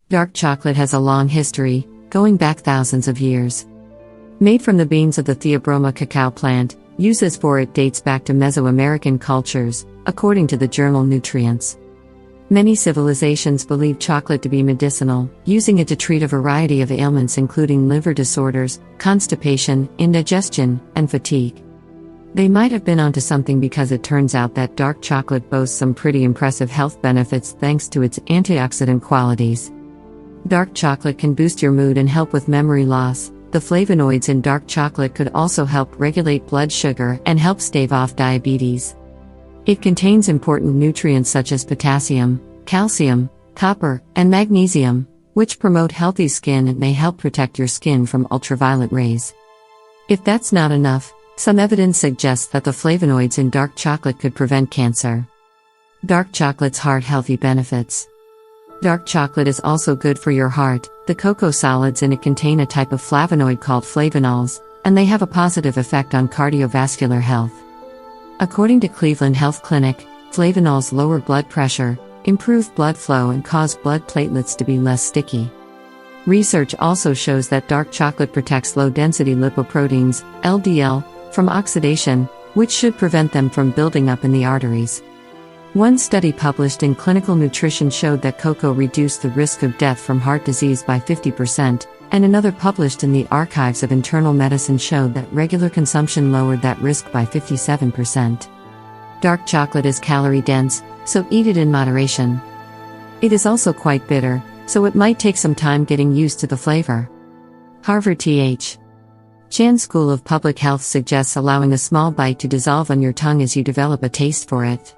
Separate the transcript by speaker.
Speaker 1: Dark chocolate has a long history, going back thousands of years. Made from the beans of the Theobroma cacao plant, uses for it dates back to Mesoamerican cultures, according to the journal Nutrients. Many civilizations believe chocolate to be medicinal, using it to treat a variety of ailments including liver disorders, constipation, indigestion, and fatigue. They might have been onto something because it turns out that dark chocolate boasts some pretty impressive health benefits thanks to its antioxidant qualities. Dark chocolate can boost your mood and help with memory loss. The flavonoids in dark chocolate could also help regulate blood sugar and help stave off diabetes. It contains important nutrients such as potassium, calcium, copper, and magnesium, which promote healthy skin and may help protect your skin from ultraviolet rays. If that's not enough, some evidence suggests that the flavonoids in dark chocolate could prevent cancer. Dark chocolate's heart-healthy benefits. Dark chocolate is also good for your heart. The cocoa solids in it contain a type of flavonoid called flavonols, and they have a positive effect on cardiovascular health. According to Cleveland Health Clinic, flavonols lower blood pressure, improve blood flow and cause blood platelets to be less sticky. Research also shows that dark chocolate protects low-density lipoproteins, LDL, from oxidation, which should prevent them from building up in the arteries. One study published in Clinical Nutrition showed that cocoa reduced the risk of death from heart disease by 50%, and another published in the Archives of Internal Medicine showed that regular consumption lowered that risk by 57%. Dark chocolate is calorie-dense, so eat it in moderation. It is also quite bitter, so it might take some time getting used to the flavor. Harvard Th. Chan School of Public Health suggests allowing a small bite to dissolve on your tongue as you develop a taste for it.